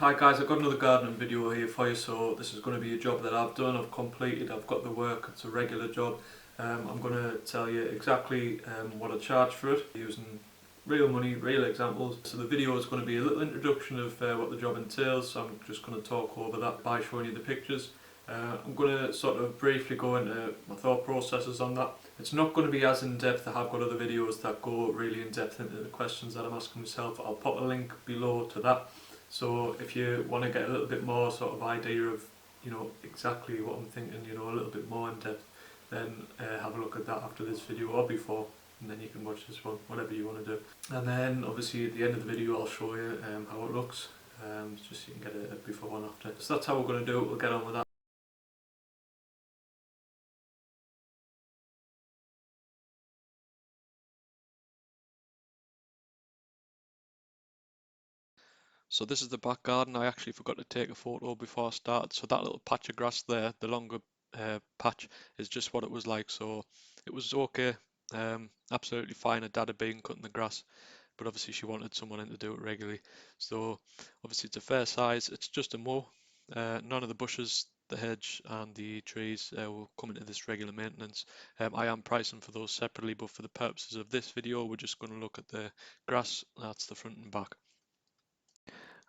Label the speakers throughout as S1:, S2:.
S1: Hi guys, I've got another gardening video here for you. So this is going to be a job that I've done, I've completed, I've got the work, it's a regular job. I'm going to tell you exactly what I charge for it, using real money, real examples. So the video is going to be a little introduction of what the job entails, so I'm just going to talk over that by showing you the pictures. I'm going to sort of briefly go into my thought processes on that. It's not going to be as in-depth. I have got other videos that go really in-depth into the questions that I'm asking myself. I'll put a link below to that. So if you want to get a little bit more sort of idea of, exactly what I'm thinking, a little bit more in depth, then have a look at that after this video or before, and then you can watch this one, whatever you want to do. And then obviously at the end of the video I'll show you how it looks, just so you can get a before and after. So that's how we're going to do it. We'll get on with that.
S2: So this is the back garden. I actually forgot to take a photo before I started. So that little patch of grass there, the longer patch, is just what it was like. So it was okay, absolutely fine. Her dad had been cutting the grass, but obviously she wanted someone in to do it regularly. So obviously it's a fair size. It's just a mow. None of the bushes, the hedge and the trees will come into this regular maintenance. I am pricing for those separately, but for the purposes of this video, we're just going to look at the grass. That's the front and back.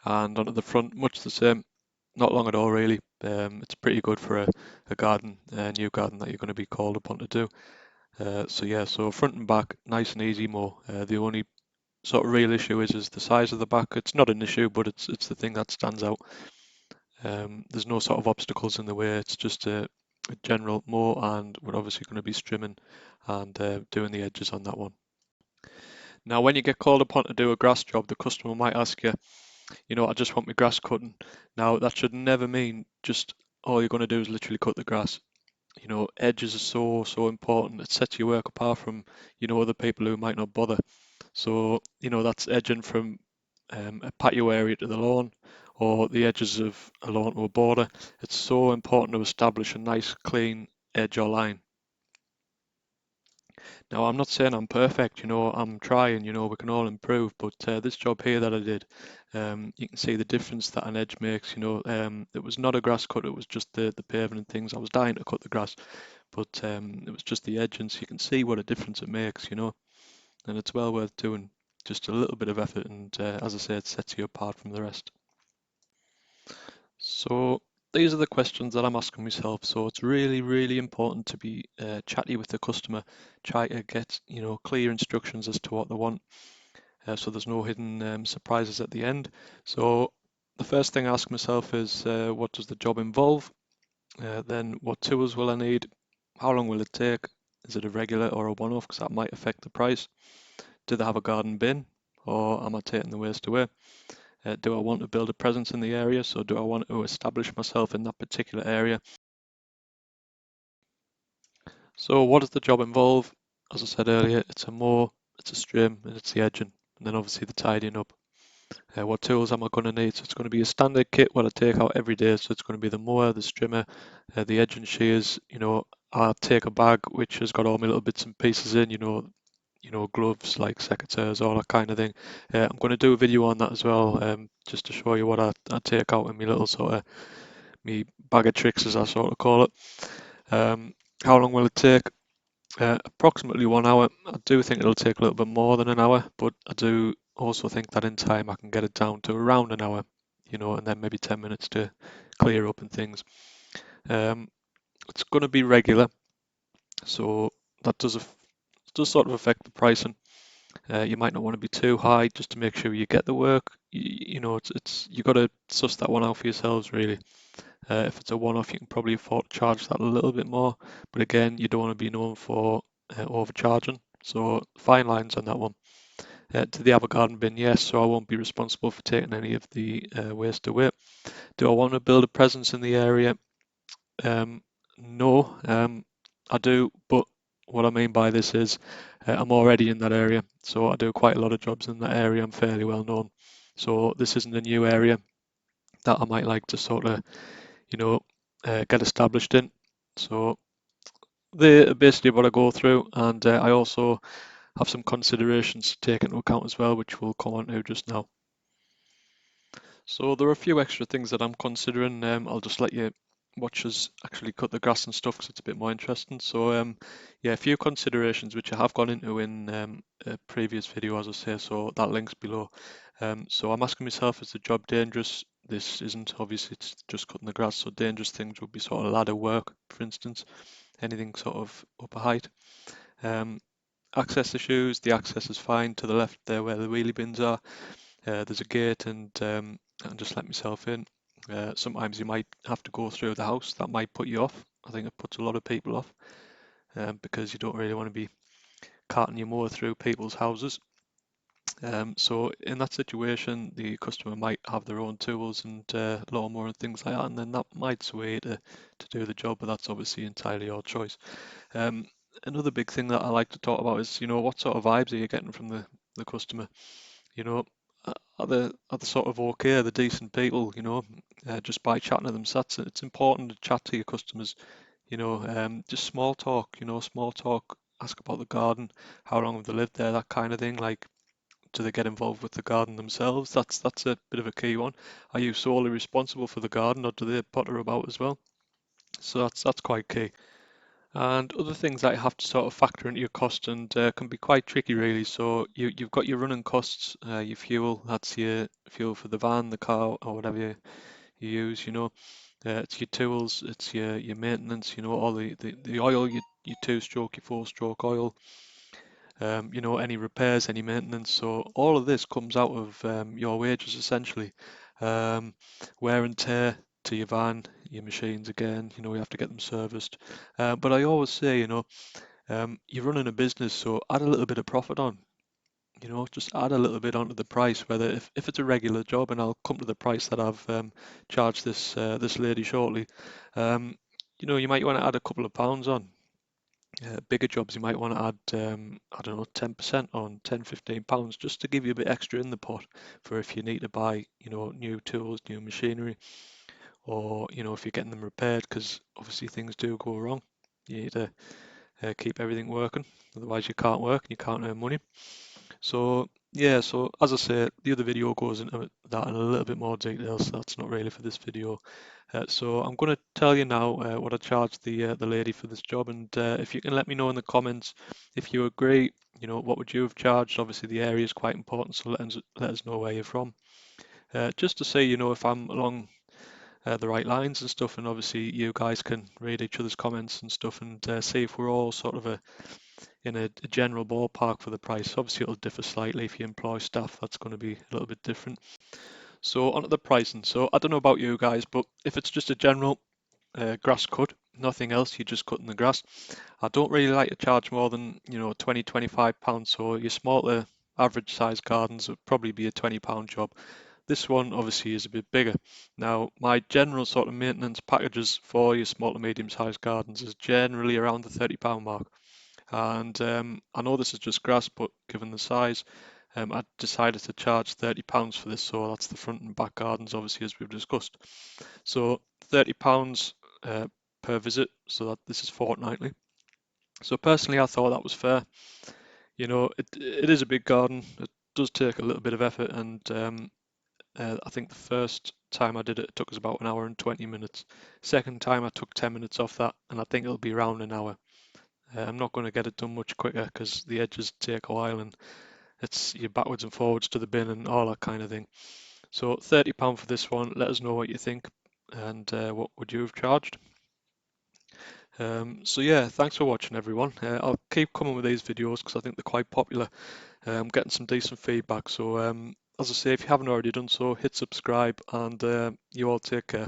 S2: And onto the front, much the same. Not long at all, really. It's pretty good for a garden, a new garden that you're going to be called upon to do. So yeah, so front and back, nice and easy mow. The only sort of real issue is the size of the back. It's not an issue, but it's the thing that stands out. There's no sort of obstacles in the way. It's just a general mow, and we're obviously going to be trimming and doing the edges on that one. Now, when you get called upon to do a grass job, the customer might ask you, I just want my grass cutting. Now, that should never mean just all you're going to do is literally cut the grass. Edges are so important. It sets your work apart from, other people who might not bother. So, that's edging from a patio area to the lawn or the edges of a lawn to a border. It's so important to establish a nice, clean edge or line. Now, I'm not saying I'm perfect, I'm trying, we can all improve, but this job here that I did, you can see the difference that an edge makes, it was not a grass cut, it was just the paving and things. I was dying to cut the grass, but it was just the edge, and so you can see what a difference it makes, and it's well worth doing. Just a little bit of effort, and as I say, it sets you apart from the rest. So these are the questions that I'm asking myself. So it's really, really important to be chatty with the customer, try to get, clear instructions as to what they want. So there's no hidden surprises at the end. So the first thing I ask myself is, what does the job involve? Then what tools will I need? How long will it take? Is it a regular or a one-off? Because that might affect the price. Do they have a garden bin, or am I taking the waste away? Do I want to build a presence in the area? So do I want to establish myself in that particular area? So what does the job involve? As I said earlier, it's a mow, it's a trim, and it's the edging, and then obviously the tidying up. What tools am I going to need? So it's going to be a standard kit what I take out every day. So it's going to be the mower, the strimmer, the edging shears. I take a bag which has got all my little bits and pieces in. Gloves like secateurs, all that kind of thing. I'm going to do a video on that as well, just to show you what I take out in my little sort of me bag of tricks, as I sort of call it. How long will it take? Approximately 1 hour. I do think it'll take a little bit more than an hour, but I do also think that in time I can get it down to around an hour, and then maybe 10 minutes to clear up and things. It's going to be regular, so that does sort of affect the pricing. You might not want to be too high just to make sure you get the work. It's you got to suss that one out for yourselves really. If it's a one-off, you can probably afford to charge that a little bit more, but again, you don't want to be known for overcharging. So fine lines on that one. Do they have a garden bin? Yes, so I won't be responsible for taking any of the waste away. Do I want to build a presence in the area? No, I do, but what I mean by this is I'm already in that area, so I do quite a lot of jobs in that area. I'm fairly well known, so this isn't a new area that I might like to sort of, get established in. So they basically what I go through, and I also have some considerations to take into account as well, which we'll come on to just now. So there are a few extra things that I'm considering. I'll just let you watch us actually cut the grass and stuff because it's a bit more interesting. So yeah, a few considerations which I have gone into in a previous video, as I say. So that link's below. So I'm asking myself, is the job dangerous? This isn't. Obviously, it's just cutting the grass. So dangerous things would be sort of ladder work, for instance, anything sort of up a height. Um, Access issues. The access is fine to the left there where the wheelie bins are. There's a gate and just let myself in. Sometimes you might have to go through the house. That might put you off. I think it puts a lot of people off because you don't really want to be carting your mower through people's houses. So in that situation, the customer might have their own tools and lawnmower and things like that, and then that might sway you to do the job, but that's obviously entirely your choice. Um, Another big thing that I like to talk about is, what sort of vibes are you getting from the customer? You know, are they sort of okay? Are they decent people? Just by chatting to them. So it's important to chat to your customers. Just small talk. Small talk. Ask about the garden, how long have they lived there, that kind of thing. Like, do they get involved with the garden themselves? That's a bit of a key one. Are you solely responsible for the garden, or do they potter about as well? So that's quite key. And other things that you have to sort of factor into your cost and can be quite tricky really. So you've got your running costs, your fuel, that's your fuel for the van, the car, or whatever you use, it's your tools, it's your maintenance, all the oil, your two-stroke, your four-stroke oil, any repairs, any maintenance. So all of this comes out of your wages essentially. Um, Wear and tear to your van, your machines again, you have to get them serviced. But I always say, you're running a business, so add a little bit of profit on. Just add a little bit onto the price, whether if it's a regular job, and I'll come to the price that I've charged this lady shortly. Um, you might want to add a couple of pounds on. Bigger jobs, you might want to add, I don't know, 10% on, 10, 15 pounds, just to give you a bit extra in the pot for if you need to buy, new tools, new machinery, or, if you're getting them repaired, because obviously things do go wrong. You need to keep everything working, otherwise you can't work and you can't earn money. So yeah, so as I say, the other video goes into that in a little bit more detail, so that's not really for this video. So I'm going to tell you now what I charged the lady for this job, and if you can let me know in the comments if you agree, what would you have charged? Obviously the area is quite important, so let us know where you're from. Just to say, if I'm along the right lines and stuff, and obviously you guys can read each other's comments and stuff and see if we're all sort of in a general ballpark for the price. Obviously it'll differ slightly. If you employ staff, that's going to be a little bit different. So onto the pricing. So I don't know about you guys, but if it's just a general grass cut, nothing else, you're just cutting the grass, I don't really like to charge more than 20, 25 pounds. So your smaller average size gardens would probably be a 20 pound job. This one obviously is a bit bigger. Now my general sort of maintenance packages for your small to medium sized gardens is generally around the 30 pound mark. And I know this is just grass, but given the size, I decided to charge £30 for this. So that's the front and back gardens, obviously, as we've discussed. So £30 per visit, so that this is fortnightly. So personally, I thought that was fair. It is a big garden. It does take a little bit of effort, and I think the first time I did it, it took us about 1 hour and 20 minutes. Second time, I took 10 minutes off that, and I think it'll be around an hour. I'm not going to get it done much quicker because the edges take a while and it's you backwards and forwards to the bin and all that kind of thing. So £30 for this one. Let us know what you think and what would you have charged. So yeah, thanks for watching everyone. I'll keep coming with these videos because I think they're quite popular. I'm getting some decent feedback. So as I say, if you haven't already done so, hit subscribe and you all take care.